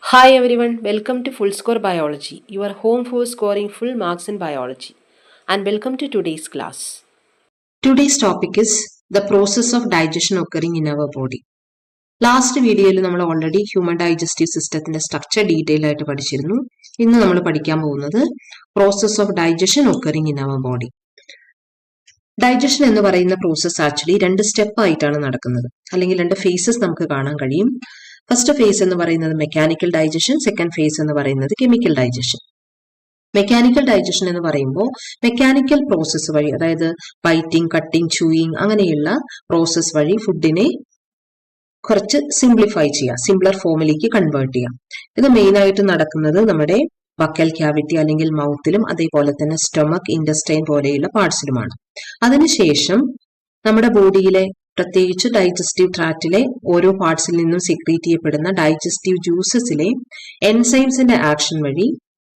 Hi everyone, welcome to Full Score Biology, your home for scoring full marks in biology. And welcome to today's class. Today's topic is the process of digestion occurring in our body. Last വീഡിയോയിൽ നമ്മൾ already human digestive സിസ്റ്റത്തിന്റെ structure detail ആയിട്ട് പഠിച്ചിരുന്നു. ഇന്ന് നമ്മൾ പഠിക്കാൻ പോകുന്നത് process of digestion occurring in our body. Digestion എന്ന് പറയുന്ന പ്രോസസ് ആക്ച്വലി രണ്ട് സ്റ്റെപ്പ് ആയിട്ടാണ് നടക്കുന്നത്, അല്ലെങ്കിൽ രണ്ട് ഫേസസ് നമുക്ക് കാണാൻ കഴിയും. ഫസ്റ്റ് ഫേസ് എന്ന് പറയുന്നത് മെക്കാനിക്കൽ ഡൈജഷൻ, സെക്കൻഡ് ഫേസ് എന്ന് പറയുന്നത് കെമിക്കൽ ഡൈജഷൻ. മെക്കാനിക്കൽ ഡൈജഷൻ എന്ന് പറയുമ്പോൾ മെക്കാനിക്കൽ പ്രോസസ്സ് വഴി, അതായത് ബൈറ്റിംഗ്, കട്ടിംഗ്, ചൂയിങ് അങ്ങനെയുള്ള പ്രോസസ്സ് വഴി ഫുഡിനെ കുറച്ച് സിംപ്ലിഫൈ ചെയ്യാം, സിംപ്ലർ ഫോമിലേക്ക് കൺവേർട്ട് ചെയ്യാം. ഇത് മെയിൻ ആയിട്ട് നടക്കുന്നത് നമ്മുടെ ബക്കൽ ക്യാവിറ്റി അല്ലെങ്കിൽ മൗത്തിലും അതേപോലെ തന്നെ സ്റ്റൊമക്, ഇൻഡസ്റ്റൈൻ പോലെയുള്ള പാർട്സിലുമാണ്. അതിനുശേഷം നമ്മുടെ ബോഡിയിലെ പ്രത്യേകിച്ച് ഡൈജസ്റ്റീവ് ട്രാക്റ്റിലെ ഓരോ പാർട്സിൽ നിന്നും സെക്രീറ്റ് ചെയ്യപ്പെടുന്ന ഡൈജസ്റ്റീവ് ജ്യൂസസിലെ എൻസൈംസിന്റെ ആക്ഷൻ വഴി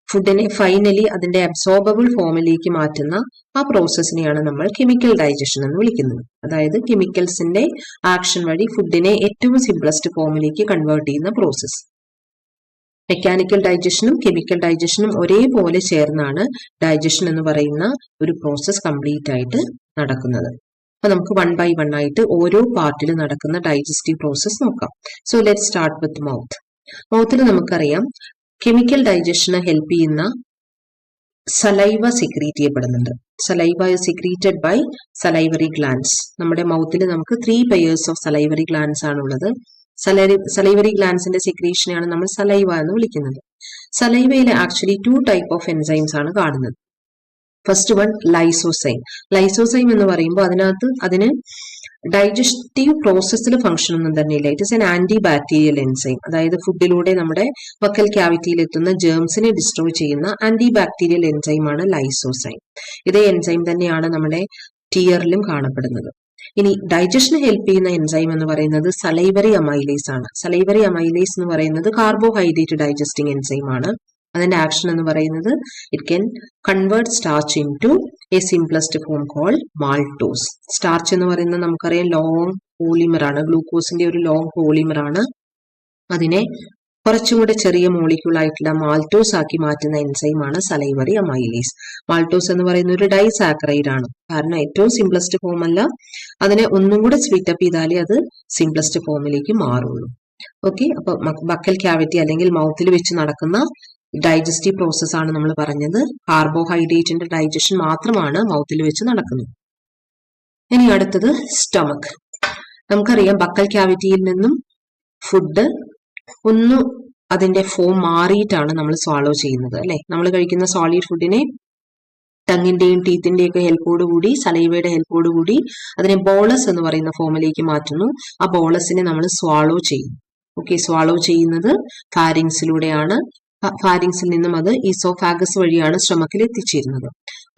ഫുഡിനെ ഫൈനലി അതിന്റെ അബ്സോർബബിൾ ഫോമിലേക്ക് മാറ്റുന്ന ആ പ്രോസസ്സിനെയാണ് നമ്മൾ കെമിക്കൽ ഡൈജഷൻ എന്ന് വിളിക്കുന്നത്. അതായത് കെമിക്കൽസിന്റെ ആക്ഷൻ വഴി ഫുഡിനെ ഏറ്റവും സിംപ്ലസ്റ്റ് ഫോമിലേക്ക് കൺവേർട്ട് ചെയ്യുന്ന പ്രോസസ്സ്. മെക്കാനിക്കൽ ഡൈജഷനും കെമിക്കൽ ഡൈജഷനും ഒരേപോലെ ചേർന്നാണ് ഡൈജഷൻ എന്ന് പറയുന്ന ഒരു പ്രോസസ്സ് കംപ്ലീറ്റ് ആയിട്ട് നടക്കുന്നത്. അപ്പൊ നമുക്ക് വൺ ബൈ വൺ ആയിട്ട് ഓരോ പാർട്ടിൽ നടക്കുന്ന ഡൈജസ്റ്റീവ് പ്രോസസ്സ് നോക്കാം. So let start with mouth. മൗത്തിൽ നമുക്കറിയാം കെമിക്കൽ ഡൈജഷന് ഹെൽപ്പ് ചെയ്യുന്ന സലൈവ സെക്രീറ്റ് ചെയ്യപ്പെടുന്നുണ്ട്. Saliva is secreted by salivary glands. നമ്മുടെ മൗത്തിൽ നമുക്ക് 3 പെയേഴ്സ് ഓഫ് സലൈവറി ഗ്ലാൻഡ്സ് ആണുള്ളത്. സലൈവറി ഗ്ലാൻഡ്സിന്റെ സെക്രീഷനെയാണ് നമ്മൾ സലൈവ എന്ന് വിളിക്കുന്നത്. സലൈവയിൽ ആക്ച്വലി 2 ടൈപ്പ് ഓഫ് എൻസൈംസ് ആണ് കാണുന്നത്. First one lysozyme. ലൈസോസൈം എന്ന് പറയുമ്പോൾ അതിന് ഡൈജസ്റ്റീവ് പ്രോസസ്സിൽ ഫംഗ്ഷൻ ഒന്നും തന്നെയില്ല. It is an anti bacterial enzyme. അതായത് ഫുഡിലൂടെ നമ്മുടെ വക്കൽ ക്യാവിറ്റിയിൽ എത്തുന്ന ജേംസിനെ ഡിസ്ട്രോയ് ചെയ്യുന്ന ആന്റി ബാക്ടീരിയൽ എൻസൈമാണ് ലൈസോസൈം. ഇതേ എൻസൈം തന്നെയാണ് നമ്മുടെ ടിയറിലും കാണപ്പെടുന്നത്. ഇനി ഡൈജഷന് ഹെൽപ്പ് ചെയ്യുന്ന എൻസൈം എന്ന് പറയുന്നത് സലൈവറി അമൈലേസ് ആണ്. സലൈവറി അമൈലേസ് എന്ന് പറയുന്നത് കാർബോഹൈഡ്രേറ്റ് ഡൈജസ്റ്റിംഗ് എൻസൈം ആണ്. അതിന്റെ ആക്ഷൻ എന്ന് പറയുന്നത് it can convert starch in to a simplest form called maltose. Starch എന്ന് പറയുന്നത് നമുക്കറിയാം ലോങ് പോളിമർ ആണ്, ഗ്ലൂക്കോസിന്റെ ഒരു ലോങ് പോളിമർ ആണ്. അതിനെ കുറച്ചും കൂടെ ചെറിയ മോളിക്യൂൾ ആയിട്ടുള്ള മാൾട്ടോസ് ആക്കി മാറ്റുന്ന എൻസൈമാണ് സലൈവറി അമൈലേസ്. മാൾട്ടോസ് എന്ന് പറയുന്ന ഒരു ഡൈസാക്കറൈഡ് ആണ്. കാരണം ഏറ്റവും സിംപ്ലസ്റ്റ് ഫോം അല്ല, അതിനെ ഒന്നും കൂടെ സ്പ്ലിറ്റപ്പ് ചെയ്താലേ അത് സിംപ്ലസ്റ്റ് ഫോമിലേക്ക് മാറുള്ളൂ. ഓക്കെ, അപ്പൊ ബക്കൽ ക്യാവിറ്റി അല്ലെങ്കിൽ മൗത്തിൽ വെച്ച് നടക്കുന്ന ഡൈജസ്റ്റീവ് പ്രോസസ് ആണ് നമ്മൾ പറഞ്ഞത്. കാർബോഹൈഡ്രേറ്റിന്റെ ഡൈജഷൻ മാത്രമാണ് മൗത്തിൽ വെച്ച് നടക്കുന്നത്. ഇനി അടുത്തത് സ്റ്റൊമക്. നമുക്കറിയാം ബക്കൽ ക്യാവിറ്റിയിൽ നിന്നും ഫുഡ് ഒന്ന് അതിന്റെ ഫോം മാറിയിട്ടാണ് നമ്മൾ സ്വാളോ ചെയ്യുന്നത്, അല്ലെ? നമ്മൾ കഴിക്കുന്ന സോളിഡ് ഫുഡിനെ ടങ്ങിന്റെയും ടീത്തിന്റെയും ഒക്കെ ഹെൽപ്പോടുകൂടി, സലൈവയുടെ ഹെൽപ്പോടുകൂടി അതിനെ ബോളസ് എന്ന് പറയുന്ന ഫോമിലേക്ക് മാറ്റുന്നു. ആ ബോളസിനെ നമ്മൾ സ്വാളോ ചെയ്യും. ഓക്കെ, സ്വാളോ ചെയ്യുന്നത് ഫാരിങ്സിലൂടെയാണ്. ഫാരിങ്സിൽ നിന്നും അത് ഈസോഫാഗസ് വഴിയാണ് സ്റ്റൊമക്കിൽ എത്തിച്ചേരുന്നത്.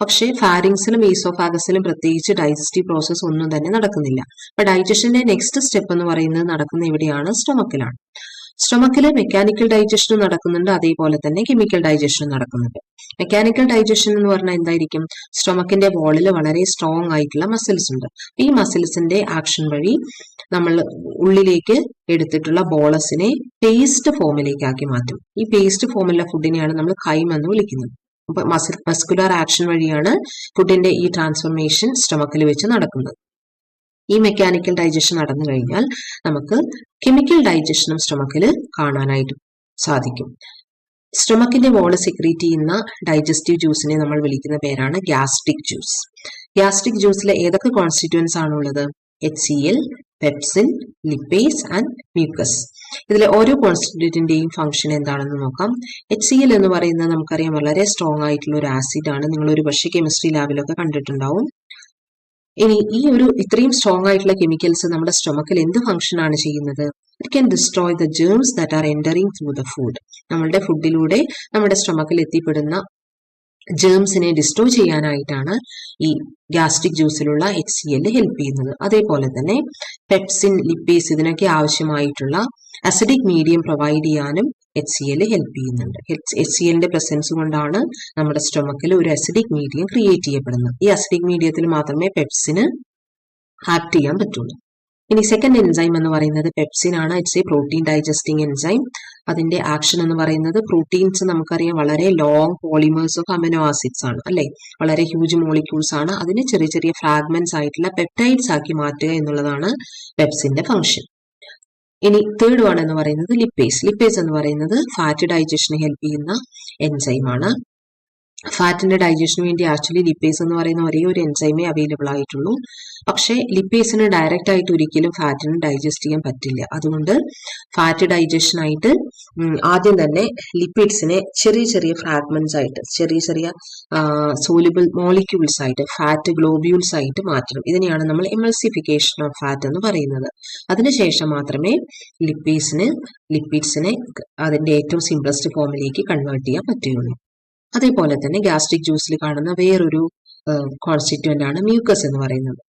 പക്ഷേ ഫാരിങ്സിലും ഈസോഫാഗസിലും പ്രത്യേകിച്ച് ഡൈജസ്റ്റീവ് പ്രോസസ് ഒന്നും തന്നെ നടക്കുന്നില്ല. അപ്പൊ ഡൈജഷന്റെ നെക്സ്റ്റ് സ്റ്റെപ്പ് എന്ന് പറയുന്നത് നടക്കുന്ന എവിടെയാണ്? സ്റ്റൊമക്കിലാണ്. സ്റ്റൊമക്കില് മെക്കാനിക്കൽ ഡൈജഷനും നടക്കുന്നുണ്ട്, അതേപോലെ തന്നെ കെമിക്കൽ ഡൈജഷനും നടക്കുന്നുണ്ട്. മെക്കാനിക്കൽ ഡൈജഷൻ എന്ന് പറഞ്ഞാൽ എന്തായിരിക്കും? സ്റ്റൊമക്കിന്റെ വോളിൽ വളരെ സ്ട്രോങ് ആയിട്ടുള്ള മസിൽസ് ഉണ്ട്. ഈ മസിൽസിന്റെ ആക്ഷൻ വഴി നമ്മൾ ഉള്ളിലേക്ക് എടുത്തിട്ടുള്ള ബോളസിനെ പേസ്റ്റ് ഫോമിലേക്ക് ആക്കി മാറ്റും. ഈ പേസ്റ്റ് ഫോമിലുള്ള ഫുഡിനെയാണ് നമ്മൾ ഖൈം എന്ന് വിളിക്കുന്നത്. അപ്പൊ മസ്കുലർ ആക്ഷൻ വഴിയാണ് ഫുഡിന്റെ ഈ ട്രാൻസ്ഫോർമേഷൻ സ്റ്റൊമക്കിൽ വെച്ച് നടക്കുന്നത്. ഈ മെക്കാനിക്കൽ ഡൈജഷൻ നടന്നു കഴിഞ്ഞാൽ നമുക്ക് കെമിക്കൽ ഡൈജഷനും സ്റ്റൊമക്കിൽ കാണാനായിട്ട് സാധിക്കും. സ്റ്റൊമക്കിന്റെ വോള് സെക്രീറ്റ് ചെയ്യുന്ന ഡൈജസ്റ്റീവ് ജ്യൂസിനെ നമ്മൾ വിളിക്കുന്ന പേരാണ് ഗ്യാസ്ട്രിക് ജ്യൂസ്. ഗ്യാസ്ട്രിക് ജ്യൂസിലെ ഏതൊക്കെ കോൺസ്റ്റിറ്റ്യൂവൻസ് ആണുള്ളത്? HCl, pepsin, lipase and mucus. ഇതിലെ ഓരോ കോൺസ്റ്റിറ്റ്യൂന്റിന്റെയും ഫംഗ്ഷൻ എന്താണെന്ന് നോക്കാം. HCl എന്ന് പറയുന്നത് നമുക്കറിയാം വളരെ സ്ട്രോങ് ആയിട്ടുള്ള ഒരു ആസിഡ് ആണ്. നിങ്ങൾ ഒരു പക്ഷേ കെമിസ്ട്രി ലാബിലൊക്കെ കണ്ടിട്ടുണ്ടാവും. ഇനി ഈ ഇത്രയും സ്ട്രോങ് ആയിട്ടുള്ള കെമിക്കൽസ് നമ്മുടെ സ്റ്റൊമക്കിൽ എന്ത് ഫംഗ്ഷൻ ആണ് ചെയ്യുന്നത്? It can destroy the germs that are entering through the food. നമ്മുടെ ഫുഡിലൂടെ നമ്മുടെ സ്റ്റൊമക്കിൽ എത്തിപ്പെടുന്ന ജേംസിനെ ഡിസ്ട്രോയ് ചെയ്യാനായിട്ടാണ് ഈ ഗ്യാസ്ട്രിക് ജ്യൂസിലുള്ള HCl ഹെൽപ്പ് ചെയ്യുന്നത്. അതേപോലെ തന്നെ പെപ്സിൻ, ലിപ്പേസ് ഇതിനൊക്കെ ആവശ്യമായിട്ടുള്ള അസിഡിക് മീഡിയം പ്രൊവൈഡ് ചെയ്യാനും HCl ഹെൽപ്പ് ചെയ്യുന്നുണ്ട്. HClന്റെ പ്രസൻസ് കൊണ്ടാണ് നമ്മുടെ സ്റ്റൊമക്കിൽ ഒരു അസിഡിക് മീഡിയം ക്രിയേറ്റ് ചെയ്യപ്പെടുന്നത്. ഈ അസിഡിക് മീഡിയത്തിൽ മാത്രമേ പെപ്സിന് ആക്ട് ചെയ്യാൻ പറ്റുള്ളൂ. ഇനി സെക്കൻഡ് എൻസൈം എന്ന് പറയുന്നത് പെപ്സിൻ ആണ്. It's A protein digesting enzyme. അതിന്റെ ആക്ഷൻ എന്ന് പറയുന്നത് പ്രോട്ടീൻസ് നമുക്കറിയാം വളരെ long polymers of amino acids ആണ് അല്ലെ, വളരെ ഹ്യൂജ് മോളിക്യൂൾസ് ആണ്. അതിന് ചെറിയ ചെറിയ ഫ്രാഗ്മെന്റ്സ് ആയിട്ടുള്ള പെപ്റ്റൈഡ്സ് ആക്കി മാറ്റുക എന്നുള്ളതാണ് പെപ്സിന്റെ ഫംഗ്ഷൻ. ഇനി തേർഡ് വൺ എന്ന് പറയുന്നത് ലിപ്പേസ്. ലിപ്പേസ് എന്ന് പറയുന്നത് ഫാറ്റ് ഡൈജഷന് ഹെൽപ്പ് ചെയ്യുന്ന എൻസൈം ആണ്. ഫാറ്റിന്റെ ഡൈജഷന് വേണ്ടി ആക്ച്വലി ലിപ്പേസ് എന്ന് പറയുന്ന ഒരേ ഒരു എൻസൈമേ അവൈലബിൾ ആയിട്ടുള്ളൂ. പക്ഷേ ലിപ്പേസിന് ഡയറക്റ്റ് ആയിട്ട് ഒരിക്കലും ഫാറ്റിന് ഡൈജസ്റ്റ് ചെയ്യാൻ പറ്റില്ല. അതുകൊണ്ട് ഫാറ്റ് ഡൈജഷനായിട്ട് ആദ്യം തന്നെ ലിപ്പിഡ്സിനെ ചെറിയ ചെറിയ ഫ്രാഗ്മെന്റ്സ് ആയിട്ട്, ചെറിയ ചെറിയ സോലുബിൾ മോളിക്യൂൾസ് ആയിട്ട്, ഫാറ്റ് ഗ്ലോബ്യൂൾസ് ആയിട്ട് മാറ്റണം. ഇതിനെയാണ് നമ്മൾ എമൾസിഫിക്കേഷൻ ഓഫ് ഫാറ്റ് എന്ന് പറയുന്നത്. അതിനുശേഷം മാത്രമേ ലിപ്പിഡ്സിനെ അതിന്റെ ഏറ്റവും സിംപ്ലസ്റ്റ് ഫോമിലേക്ക് കൺവേർട്ട് ചെയ്യാൻ പറ്റുകയുള്ളൂ. അതേപോലെ തന്നെ ഗ്യാസ്ട്രിക് ജ്യൂസിൽ കാണുന്ന വേറൊരു കോൺസ്റ്റിറ്റ്യൂന്റ് ആണ് മ്യൂക്കസ് എന്ന് പറയുന്നത്.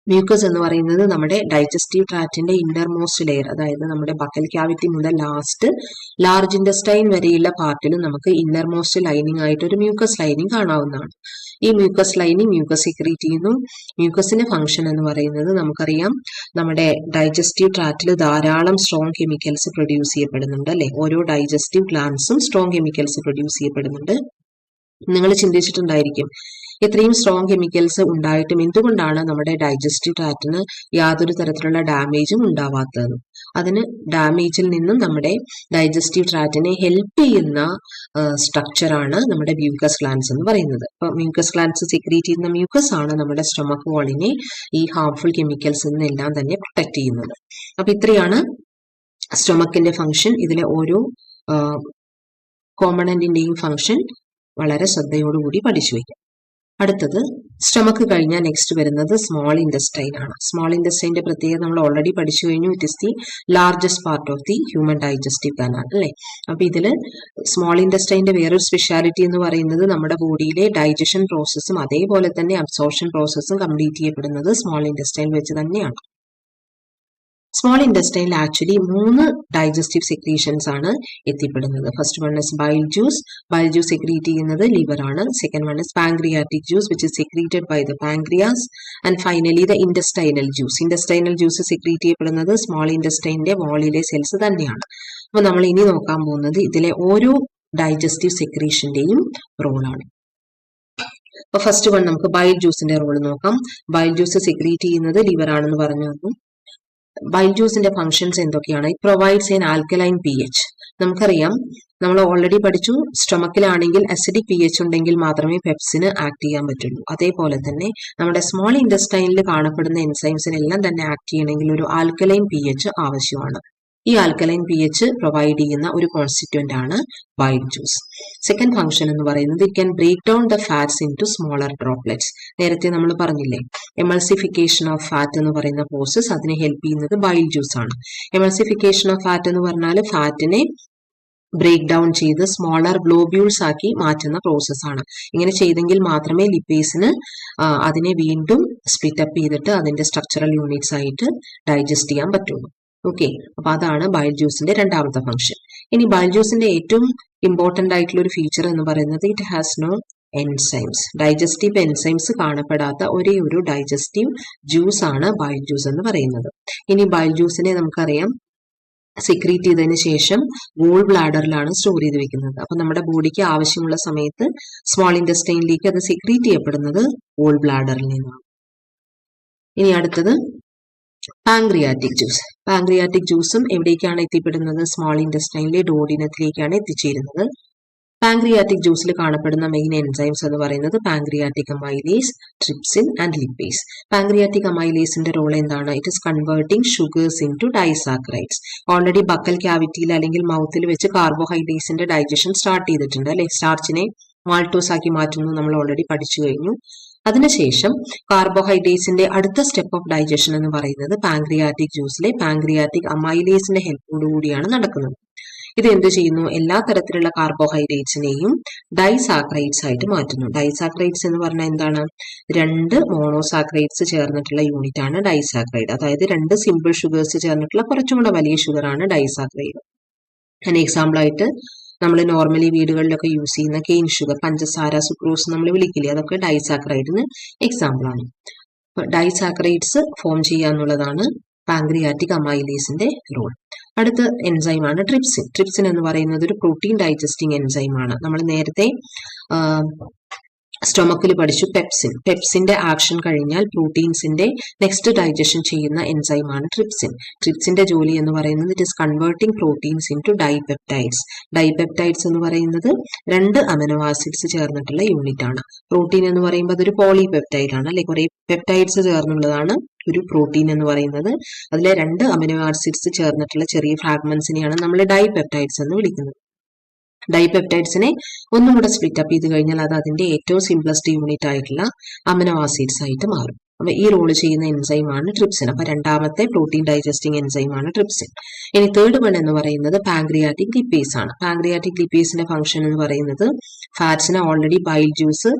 മ്യൂക്കസ് എന്ന് പറയുന്നത് നമ്മുടെ ഡൈജസ്റ്റീവ് ട്രാക്റ്റിന്റെ ഇന്നർമോസ്റ്റ് ലെയർ, അതായത് നമ്മുടെ ബക്കൽ ക്യാവിറ്റി മുതൽ ലാർജ് ഇൻഡസ്റ്റൈൻ വരെയുള്ള പാർട്ടിലും നമുക്ക് ഇന്നർമോസ്റ്റ് ലൈനിങ് ആയിട്ട് ഒരു മ്യൂക്കസ് ലൈനിങ് കാണാവുന്നതാണ്. ഈ മ്യൂക്കസ് ലൈനിങ് മ്യൂക്കസ് സെക്രീറ്റ് ചെയ്യുന്നു. മ്യൂക്കസിന്റെ ഫംഗ്ഷൻ എന്ന് പറയുന്നത് നമുക്കറിയാം, നമ്മുടെ ഡൈജസ്റ്റീവ് ട്രാക്റ്റിൽ ധാരാളം സ്ട്രോങ് കെമിക്കൽസ് പ്രൊഡ്യൂസ് ചെയ്യപ്പെടുന്നുണ്ട് അല്ലെ. ഓരോ ഡൈജസ്റ്റീവ് ഗ്ലാൻഡ്സും സ്ട്രോങ് കെമിക്കൽസ് പ്രൊഡ്യൂസ് ചെയ്യപ്പെടുന്നുണ്ട്. നിങ്ങൾ ചിന്തിച്ചിട്ടുണ്ടായിരിക്കും ഇത്രയും സ്ട്രോങ് കെമിക്കൽസ് ഉണ്ടായിട്ടും എന്തുകൊണ്ടാണ് നമ്മുടെ ഡൈജസ്റ്റീവ് ട്രാക്റ്റിന് യാതൊരു തരത്തിലുള്ള ഡാമേജും ഉണ്ടാവാത്തത്. അതിന് ഡാമേജിൽ നിന്നും നമ്മുടെ ഡൈജസ്റ്റീവ് ട്രാക്റ്റിനെ ഹെൽപ്പ് ചെയ്യുന്ന സ്ട്രക്ചറാണ് നമ്മുടെ മ്യൂക്കസ് ഗ്ലാൻഡ്സ് എന്ന് പറയുന്നത്. അപ്പൊ മ്യൂക്കസ് ഗ്ലാൻഡ്സ് സെക്രീറ്റ് ചെയ്യുന്ന മ്യൂക്കസ് ആണ് നമ്മുടെ സ്റ്റൊമക് വാളിനെ ഈ ഹാർംഫുൾ കെമിക്കൽസിൽ നിന്നെല്ലാം തന്നെ പ്രൊട്ടക്ട് ചെയ്യുന്നത്. അപ്പൊ ഇത്രയാണ് സ്റ്റൊമക്കിന്റെ ഫംഗ്ഷൻ. ഇതിലെ ഓരോ കോമ്പണന്റിന്റെയും ഫംഗ്ഷൻ വളരെ ശ്രദ്ധയോടുകൂടി പഠിച്ചു വയ്ക്കാം. അടുത്തത് സ്റ്റൊമക്ക് കഴിഞ്ഞാൽ നെക്സ്റ്റ് വരുന്നത് സ്മോൾ ഇൻഡസ്റ്റൈൻ ആണ്. സ്മോൾ ഇൻഡസ്റ്റൈന്റെ പ്രത്യേകത നമ്മൾ ഓൾറെഡി പഠിച്ചു കഴിഞ്ഞു. It is the largest part of the human digestive canal അല്ലെ. അപ്പൊ ഇതില് സ്മോൾ ഇൻഡസ്റ്റൈന്റെ വേറൊരു സ്പെഷ്യാലിറ്റി എന്ന് പറയുന്നത് നമ്മുടെ ബോഡിയിലെ ഡൈജഷൻ പ്രോസസ്സും അതേപോലെ തന്നെ അബ്സോർപ്ഷൻ പ്രോസസ്സും കംപ്ലീറ്റ് ചെയ്യപ്പെടുന്നത് സ്മോൾ ഇൻഡസ്റ്റൈൻ വെച്ച് തന്നെയാണ്. സ്മോൾ ഇൻഡസ്റ്റൈനിൽ ആക്ച്വലി 3 ഡൈജസ്റ്റീവ് സെക്രീഷൻസ് ആണ് എത്തിപ്പെടുന്നത്. First one is bile juice. Bile juice secrete ചെയ്യുന്നത് ലിവർ ആണ്. Second one is pancreatic juice which is secreted by the pancreas. And finally the intestinal juice. Intestinal juice secrete ചെയ്യപ്പെടുന്നത് small ഇൻഡസ്റ്റൈനിന്റെ വാളിലെ cells തന്നെയാണ്. അപ്പൊ നമ്മൾ ഇനി നോക്കാൻ പോകുന്നത് ഇതിലെ ഓരോ ഡൈജസ്റ്റീവ് സെക്രീഷന്റെയും റോളാണ്. അപ്പൊ ഫസ്റ്റ് വൺ നമുക്ക് ബൈൽ ജ്യൂസിന്റെ റോൾ നോക്കാം. ബൈൽ ജ്യൂസ് സെക്രീറ്റ് ചെയ്യുന്നത് ലിവർ ആണെന്ന് പറഞ്ഞു തന്നു. ബൈൽ ജ്യൂസിന്റെ ഫംഗ്ഷൻസ് എന്തൊക്കെയാണ്? It provides N alkaline pH. നമുക്കറിയാം, നമ്മൾ ഓൾറെഡി പഠിച്ചു, സ്റ്റൊമക്കിലാണെങ്കിൽ അസിഡിക് pH ഉണ്ടെങ്കിൽ മാത്രമേ പെപ്സിന് ആക്ട് ചെയ്യാൻ പറ്റുള്ളൂ. അതേപോലെ തന്നെ നമ്മുടെ സ്മോൾ ഇൻഡസ്റ്റൈനിൽ കാണപ്പെടുന്ന എൻസൈംസിനെല്ലാം തന്നെ ആക്ട് ചെയ്യണമെങ്കിൽ ഒരു ആൽക്കലൈൻ pH ആവശ്യമാണ്. ഈ ആൽക്കലൈൻ pH പ്രൊവൈഡ് ചെയ്യുന്ന ഒരു കോൺസ്റ്റിറ്റ്യൂന്റ് ആണ് ബൈൽ ജ്യൂസ്. സെക്കൻഡ് ഫംഗ്ഷൻ എന്ന് പറയുന്നത് it can break down the fats in to smaller droplets. നേരത്തെ നമ്മൾ പറഞ്ഞില്ലേ, എമൾസിഫിക്കേഷൻ ഓഫ് ഫാറ്റ് എന്ന് പറയുന്ന പ്രോസസ്, അതിനെ ഹെൽപ്പ് ചെയ്യുന്നത് ബൈൽ ജ്യൂസ് ആണ്. എമൾസിഫിക്കേഷൻ ഓഫ് ഫാറ്റ് എന്ന് പറഞ്ഞാൽ ഫാറ്റിനെ ബ്രേക്ക് ഡൗൺ ചെയ്ത് സ്മോളർ ഗ്ലോബ്യൂൾസ് ആക്കി മാറ്റുന്ന പ്രോസസ്സാണ്. ഇങ്ങനെ ചെയ്തെങ്കിൽ മാത്രമേ ലിപ്പേസിന് അതിനെ വീണ്ടും സ്പ്ലിറ്റപ്പ് ചെയ്തിട്ട് അതിന്റെ സ്ട്രക്ചറൽ യൂണിറ്റ്സ് ആയിട്ട് ഡൈജസ്റ്റ് ചെയ്യാൻ പറ്റുള്ളൂ. ഓക്കെ, അപ്പൊ അതാണ് ബൈൽ ജ്യൂസിന്റെ രണ്ടാമത്തെ ഫംഗ്ഷൻ. ഇനി ബൈൽ ജ്യൂസിന്റെ ഏറ്റവും ഇമ്പോർട്ടന്റ് ആയിട്ടുള്ള ഒരു ഫീച്ചർ എന്ന് പറയുന്നത് it has no enzymes. Digestive enzymes കാണപ്പെടാത്ത ഒരേ ഒരു ഡൈജസ്റ്റീവ് ജ്യൂസ് ആണ് ബൈൽ ജ്യൂസ് എന്ന് പറയുന്നത്. ഇനി ബൈൽ ജ്യൂസിനെ നമുക്കറിയാം സെക്രീറ്റ് ചെയ്തതിന് ശേഷം ഗോൾ ബ്ലാഡറിലാണ് സ്റ്റോർ ചെയ്ത് വെക്കുന്നത്. അപ്പൊ നമ്മുടെ ബോഡിക്ക് ആവശ്യമുള്ള സമയത്ത് സ്മോൾ ഇൻഡസ്റ്റൈനിലേക്ക് അത് സെക്രീറ്റ് ചെയ്യപ്പെടുന്നത് ഗോൾ ബ്ലാഡറിൽ നിന്നാണ്. ഇനി അടുത്തത് പാൻക്രിയാറ്റിക് ജ്യൂസ്. പാൻക്രിയാറ്റിക് ജ്യൂസും എവിടേക്കാണ് എത്തിപ്പെടുന്നത്? സ്മോൾ ഇൻഡസ്റ്റൈനിലെ ഡോഡിനത്തിലേക്കാണ് എത്തിച്ചേരുന്നത്. പാൻക്രിയാറ്റിക് ജ്യൂസിൽ കാണപ്പെടുന്ന മെയിൻ എൻസൈംസ് എന്ന് പറയുന്നത് pancreatic amylase, trypsin and lipase. Pancreatic അമൈലേസിന്റെ റോൾ എന്താണ്? It is converting sugars into disaccharides. Already buccal ക്യാവിറ്റിയിൽ അല്ലെങ്കിൽ മൗത്തിൽ വെച്ച് കാർബോഹൈഡ്രേറ്റ്സിന്റെ ഡൈജഷൻ സ്റ്റാർട്ട് ചെയ്തിട്ടുണ്ട് അല്ലെ. സ്റ്റാർച്ചിനെ മാൾട്ടോസ് ആക്കി മാറ്റുന്നത് നമ്മൾ ഓൾറെഡി പഠിച്ചു കഴിഞ്ഞു. അതിനുശേഷം കാർബോഹൈഡ്രേറ്റ്സിന്റെ അടുത്ത സ്റ്റെപ്പ് ഓഫ് ഡൈജഷൻ എന്ന് പറയുന്നത് പാൻക്രിയാറ്റിക് ജ്യൂസിലെ പാൻക്രിയാറ്റിക് അമൈലേസിന്റെ ഹെൽപ്പോടുകൂടിയാണ് നടക്കുന്നത്. ഇത് എന്ത് ചെയ്യുന്നു? എല്ലാ തരത്തിലുള്ള കാർബോഹൈഡ്രേറ്റ്സിനെയും ഡൈസാക്രൈഡ്സ് ആയിട്ട് മാറ്റുന്നു. ഡൈസാക്രൈഡ്സ് എന്ന് പറഞ്ഞാൽ എന്താണ്? 2 മോണോസാക്രൈഡ്സ് ചേർന്നിട്ടുള്ള യൂണിറ്റ് ആണ് ഡൈസാക്രൈഡ്. അതായത് 2 സിമ്പിൾ ഷുഗേഴ്സ് ചേർന്നിട്ടുള്ള കുറച്ചും കൂടെ വലിയ ഷുഗർ ആണ് ഡൈസാക്രൈഡ്. അതിന് എക്സാമ്പിൾ ആയിട്ട് നമ്മൾ നോർമലി വീടുകളിലൊക്കെ യൂസ് ചെയ്യുന്ന കെയിൻ ഷുഗർ, പഞ്ചസാര, സുക്രോസ് നമ്മൾ വിളിക്കില്ലേ, അതൊക്കെ ഡൈസാക്രൈഡിന് എക്സാമ്പിൾ ആണ്. ഡൈസാക്രൈഡ്സ് ഫോം ചെയ്യുക എന്നുള്ളതാണ് പാങ്ക്രിയാറ്റിക് അമൈലേസിന്റെ റോൾ. അടുത്ത എൻസൈമാണ് ട്രിപ്സിൻ. ട്രിപ്സിൻ എന്ന് പറയുന്നത് ഒരു പ്രോട്ടീൻ ഡൈജസ്റ്റിംഗ് എൻസൈമാണ്. നമ്മൾ നേരത്തെ സ്റ്റൊമക്കിൽ പഠിച്ചു പെപ്സിൻ. പെപ്സിന്റെ ആക്ഷൻ കഴിഞ്ഞാൽ പ്രോട്ടീൻസിന്റെ നെക്സ്റ്റ് ഡൈജഷൻ ചെയ്യുന്ന എൻസൈമാണ് ട്രിപ്സിൻ. ട്രിപ്സിന്റെ ജോലി എന്ന് പറയുന്നത് it is converting proteins into dipeptides. Dipeptides എന്ന് പറയുന്നത് 2 അമിനോ ആസിഡ്സ് ചേർന്നിട്ടുള്ള യൂണിറ്റ് ആണ്. പ്രോട്ടീൻ എന്ന് പറയുമ്പോൾ അതൊരു പോളിപെപ്റ്റൈഡ് ആണ്, അല്ലെ, കുറെ പെപ്റ്റൈഡ്സ് ചേർന്നുള്ളതാണ് ഒരു പ്രോട്ടീൻ എന്ന് പറയുന്നത്. അതിലെ 2 അമിനോ ആസിഡ്സ് ചേർന്നിട്ടുള്ള ചെറിയ ഫ്രാഗ്മെന്റ്സിനെയാണ് നമ്മൾ ഡൈപെപ്റ്റൈഡ്സ് എന്ന് വിളിക്കുന്നത്. ഡൈപെപ്റ്റൈഡ്സിനെ ഒന്നും കൂടെ സ്പ്ലിറ്റ് അപ്പ് ചെയ്ത് കഴിഞ്ഞാൽ അത് അതിന്റെ ഏറ്റവും സിംപ്ലസ്റ്റ് യൂണിറ്റ് ആയിട്ടുള്ള അമിനോ ആസിഡ്സ് ആയിട്ട് മാറും. അപ്പൊ ഈ റോള് ചെയ്യുന്ന എൻസൈമാണ് ട്രിപ്സിൻ. അപ്പൊ രണ്ടാമത്തെ പ്രോട്ടീൻ ഡൈജസ്റ്റിംഗ് എൻസൈമാണ് ട്രിപ്സിൻ. ഇനി തേർഡ് വൺ എന്ന് പറയുന്നത് പാങ്ക്രിയാറ്റിക് ലിപ്പേസ് ആണ്. പാങ്ക്രിയാറ്റിക് ലിപ്പേസിന്റെ ഫംഗ്ഷൻ എന്ന് പറയുന്നത് ഫാറ്റ്സിനെ already bile juice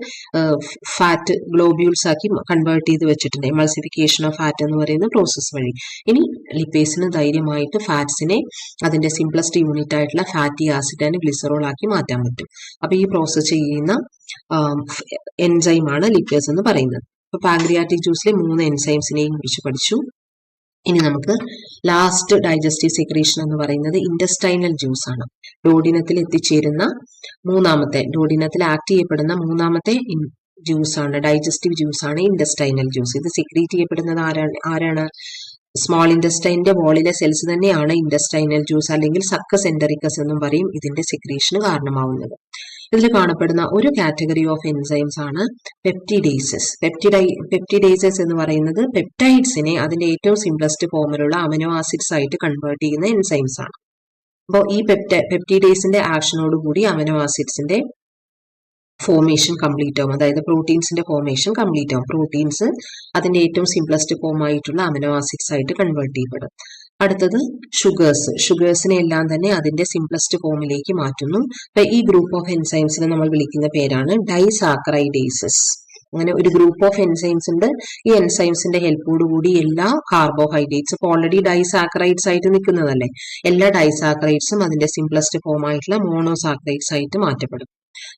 fat globules ആക്കി കൺവേർട്ട് ചെയ്ത് വെച്ചിട്ടുണ്ട്, എമൾസിഫിക്കേഷൻ ഓഫ് ഫാറ്റ് എന്ന് പറയുന്ന പ്രോസസ് വഴി. ഇനി ലിപ്പേസിന് ധൈര്യമായിട്ട് ഫാറ്റ്സിനെ അതിന്റെ സിംപ്ലസ്റ്റ് യൂണിറ്റ് ആയിട്ടുള്ള ഫാറ്റി ആസിഡ് ആൻഡ് ഗ്ലിസറോൾ ആക്കി മാറ്റാൻ പറ്റും. അപ്പൊ ഈ പ്രോസസ് ചെയ്യുന്ന എൻസൈമാണ് ലിപ്പേസ് എന്ന് പറയുന്നത്. അപ്പൊ പാങ്ക്രിയാറ്റിക് ജ്യൂസിലെ 3 എൻസൈംസിനെയും കുറിച്ച് പഠിച്ചു. ഇനി നമുക്ക് ലാസ്റ്റ് ഡൈജസ്റ്റീവ് സെക്രീഷൻ എന്ന് പറയുന്നത് ഇൻറ്റസ്റ്റൈനൽ ജ്യൂസ് ആണ്. ഡോഡിനത്തിൽ എത്തിച്ചേരുന്ന ഡോഡിനത്തിൽ ആക്ട് ചെയ്യപ്പെടുന്ന മൂന്നാമത്തെ ജ്യൂസ് ആണ്, ഡൈജസ്റ്റീവ് ജ്യൂസ് ആണ് ഇൻറ്റസ്റ്റൈനൽ ജ്യൂസ്. ഇത് സെക്രീറ്റ് ചെയ്യപ്പെടുന്നത് ആരാണ്? സ്മോൾ ഇൻറ്റസ്റ്റൈനിന്റെ വോളിലെ സെൽസ് തന്നെയാണ് ഇൻറ്റസ്റ്റൈനൽ ജ്യൂസ്, അല്ലെങ്കിൽ സക്കസ് എൻഡറിക്കസ് എന്നും പറയും, ഇതിന്റെ സെക്രീഷന് കാരണമാവുന്നത്. ഇതിൽ കാണപ്പെടുന്ന ഒരു കാറ്റഗറി ഓഫ് എൻസൈംസ് ആണ് പെപ്റ്റിഡേസസ്. പെപ്റ്റിഡേസസ് എന്ന് പറയുന്നത് പെപ്റ്റൈഡ്സിനെ അതിന്റെ ഏറ്റവും സിംപ്ലസ്റ്റ് ഫോമിലുള്ള അമിനോ ആസിഡ്സ് ആയിട്ട് കൺവേർട്ട് ചെയ്യുന്ന എൻസൈംസ് ആണ്. അപ്പോൾ ഈ പെപ്റ്റിഡേസിന്റെ ആക്ഷനോടുകൂടി അമിനോ ആസിഡ്സിന്റെ ഫോർമേഷൻ കംപ്ലീറ്റ് ആവും, അതായത് പ്രോട്ടീൻസിന്റെ ഫോർമേഷൻ കംപ്ലീറ്റ് ആവും. പ്രോട്ടീൻസ് അതിന്റെ ഏറ്റവും സിംപ്ലസ്റ്റ് ഫോം ആയിട്ടുള്ള അമിനോ ആസിഡ്സ് ആയിട്ട് കൺവേർട്ട് ചെയ്യപ്പെടും. അടുത്തത് ഷുഗേഴ്സിനെ എല്ലാം തന്നെ അതിന്റെ സിംപ്ലസ്റ്റ് ഫോമിലേക്ക് മാറ്റുന്നു. അപ്പൊ ഈ ഗ്രൂപ്പ് ഓഫ് എൻസൈംസിനെ നമ്മൾ വിളിക്കുന്ന പേരാണ് ഡൈസാക്കറൈഡേസസ്. അങ്ങനെ ഒരു ഗ്രൂപ്പ് ഓഫ് എൻസൈംസ് ഉണ്ട്. ഈ എൻസൈംസിന്റെ ഹെൽപ്പോടുകൂടി എല്ലാ കാർബോഹൈഡ്രേറ്റ്സ് ഇപ്പോൾ ഓൾറെഡി ഡൈസാക്കറൈഡ്സ് ആയിട്ട് നിൽക്കുന്നതല്ലേ, എല്ലാ ഡൈസാക്കറൈഡ്സും അതിന്റെ സിംപ്ലസ്റ്റ് ഫോം ആയിട്ടുള്ള മോണോസാക്കറൈഡ്സ് ആയിട്ട് മാറ്റപ്പെടും.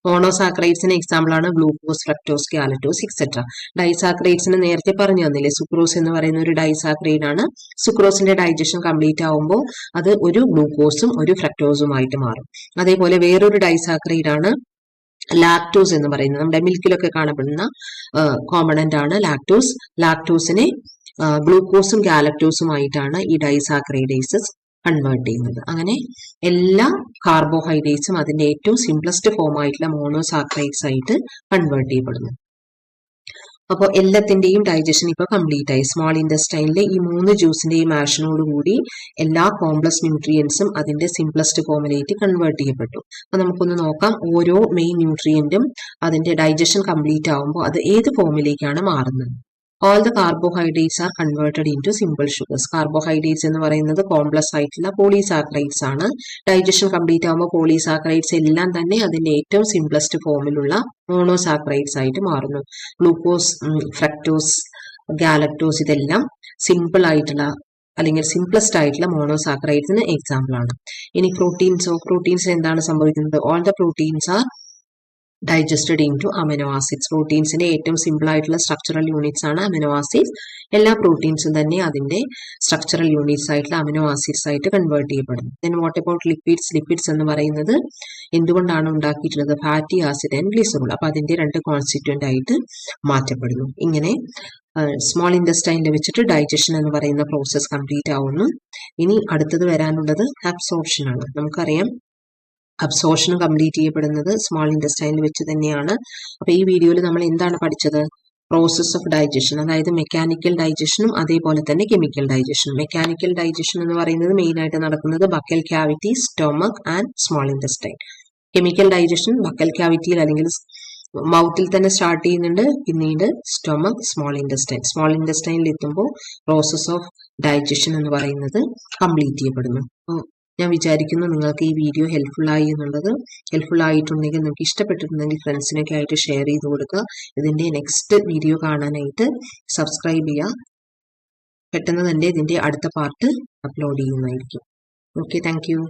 മോണോസാക്കറൈഡ്സിന് എക്സാമ്പിൾ ആണ് ഗ്ലൂക്കോസ്, ഫ്രക്ടോസ്, ഗാലറ്റോസ് എക്സെട്ര. ഡൈസാക്കറൈഡ്സിന് നേരത്തെ പറഞ്ഞു തന്നില്ലേ, സുക്രോസ് എന്ന് പറയുന്ന ഒരു ഡൈസാക്കറൈഡ് ആണ്. സുക്രോസിന്റെ ഡൈജഷൻ കംപ്ലീറ്റ് ആവുമ്പോൾ അത് ഒരു ഗ്ലൂക്കോസും ഒരു ഫ്രക്ടോസും ആയിട്ട് മാറും. അതേപോലെ വേറൊരു ഡൈസാക്കറൈഡ് ആണ് ലാക്ടോസ് എന്ന് പറയുന്നത്. നമ്മുടെ മിൽക്കിലൊക്കെ കാണപ്പെടുന്ന കോമ്പണന്റ് ആണ് ലാക്ടോസ്. ലാക്ടോസിനെ ഗ്ലൂക്കോസും ഗാലക്ടോസും ആയിട്ടാണ് ഈ ഡൈസാക്കറൈഡേസസ് കൺവേർട്ട് ചെയ്യുന്നത്. അങ്ങനെ എല്ലാ കാർബോഹൈഡ്രേറ്റ്സും അതിന്റെ ഏറ്റവും സിംപ്ലസ്റ്റ് ഫോം ആയിട്ടുള്ള മോണോസാക്കറൈഡ്സ് ആയിട്ട് കൺവേർട്ട് ചെയ്യപ്പെടുന്നു. അപ്പോൾ എല്ലാത്തിന്റെയും ഡൈജഷൻ ഇപ്പൊ കംപ്ലീറ്റ് ആയി. സ്മോൾ ഇൻറ്റസ്റ്റൈനിലെ ഈ 3 ജ്യൂസിന്റെയും ആക്ഷനോടുകൂടി എല്ലാ കോംപ്ലക്സ് ന്യൂട്രിയൻസും അതിന്റെ സിംപ്ലസ്റ്റ് ഫോമിലേക്ക് കൺവേർട്ട് ചെയ്യപ്പെട്ടു. അപ്പൊ നമുക്കൊന്ന് നോക്കാം, ഓരോ മെയിൻ ന്യൂട്രിയന്റും അതിന്റെ ഡൈജഷൻ കംപ്ലീറ്റ് ആവുമ്പോൾ അത് ഏത് ഫോമിലേക്കാണ് മാറുന്നത്. All the carbohydrates are converted into simple sugars. Carbohydrates എന്ന് പറയുന്നത് കോംപ്ലക്സ് ആയിട്ടുള്ള പോളിസാക്കറൈഡ്സ് ആണ്. ഡൈജഷൻ കംപ്ലീറ്റ് ആകുമ്പോൾ പോളിസാക്കറൈഡ്സ് എല്ലാം തന്നെ അതിന്റെ ഏറ്റവും സിംപ്ലസ്റ്റ് ഫോമിലുള്ള മോണോസാക്കറൈഡ്സ് ആയിട്ട് മാറുന്നു. ഗ്ലൂക്കോസ്, ഫ്രക്ടോസ്, ഗാലക്ടോസ് ഇതെല്ലാം സിമ്പിൾ ആയിട്ടുള്ള അല്ലെങ്കിൽ സിംപ്ലസ്റ്റ് ആയിട്ടുള്ള മോണോസാക്കറൈഡ്സിന് എക്സാമ്പിൾ ആണ്. ഇനി പ്രോട്ടീൻസ് എന്താണ് സംഭവിക്കുന്നത്? All the proteins are digested into amino acids. പ്രോട്ടീൻസിന്റെ ഏറ്റവും സിമ്പിൾ ആയിട്ടുള്ള സ്ട്രക്ചറൽ യൂണിറ്റ്സ് ആണ് അമിനോ ആസിഡ്സ്. എല്ലാ പ്രോട്ടീൻസും തന്നെ അതിന്റെ സ്ട്രക്ചറൽ യൂണിറ്റ്സ് ആയിട്ടുള്ള അമിനോ ആസിഡ്സ് ആയിട്ട് കൺവേർട്ട് ചെയ്യപ്പെടുന്നു. ദെൻ വാട്ട് അബൌട്ട് ലിപ്പിഡ്സ് എന്ന് പറയുന്നത് എന്തുകൊണ്ടാണ് ഉണ്ടാക്കിയിട്ടുള്ളത്? Fatty acid and glycerol. അപ്പൊ അതിന്റെ 2 കോൺസ്റ്റിറ്റ്യൂന്റ് ആയിട്ട് മാറ്റപ്പെടുന്നു. ഇങ്ങനെ സ്മോൾ ഇൻറ്റസ്റ്റൈനിൽ വെച്ചിട്ട് ഡൈജഷൻ എന്ന് പറയുന്ന പ്രോസസ് കംപ്ലീറ്റ് ആവുന്നു. ഇനി അടുത്തത് വരാനുള്ളത് അബ്സോർപ്ഷൻ ആണ്. നമുക്കറിയാം അബ്സോർപ്ഷൻ കംപ്ലീറ്റ് ചെയ്യപ്പെടുന്നത് സ്മോൾ ഇൻറ്റസ്റ്റൈനിൽ വെച്ച് തന്നെയാണ്. അപ്പൊ ഈ വീഡിയോയിൽ നമ്മൾ എന്താണ് പഠിച്ചത്? പ്രോസസ് ഓഫ് ഡൈജഷൻ, അതായത് മെക്കാനിക്കൽ ഡൈജഷനും അതേപോലെ തന്നെ കെമിക്കൽ ഡൈജഷനും. മെക്കാനിക്കൽ ഡൈജഷൻ എന്ന് പറയുന്നത് മെയിൻ ആയിട്ട് നടക്കുന്നത് buccal cavity, stomach and small intestine. Chemical digestion buccal ക്യാവിറ്റിയിൽ അല്ലെങ്കിൽ മൗത്തിൽ തന്നെ സ്റ്റാർട്ട് ചെയ്യുന്നുണ്ട്, പിന്നീട് സ്റ്റൊമക്, സ്മോൾ ഇൻറ്റസ്റ്റൈനിൽ എത്തുമ്പോൾ പ്രോസസ് ഓഫ് ഡൈജഷൻ എന്ന് പറയുന്നത് കംപ്ലീറ്റ് ചെയ്യപ്പെടുന്നു. ഞാൻ വിചാരിക്കുന്നു നിങ്ങൾക്ക് ഈ വീഡിയോ ഹെൽപ്ഫുൾ ആയിട്ടുണ്ടെങ്കിൽ, നിങ്ങൾക്ക് ഇഷ്ടപ്പെട്ടിട്ടുണ്ടെങ്കിൽ ഫ്രണ്ട്സിനൊക്കെ ആയിട്ട് ഷെയർ ചെയ്ത് കൊടുക്കുക. ഇതിന്റെ നെക്സ്റ്റ് വീഡിയോ കാണാനായിട്ട് സബ്സ്ക്രൈബ് ചെയ്യുക. പെട്ടെന്ന് തന്നെ ഇതിന്റെ അടുത്ത പാർട്ട് അപ്ലോഡ് ചെയ്യുന്നതായിരിക്കും. Okay, thank you.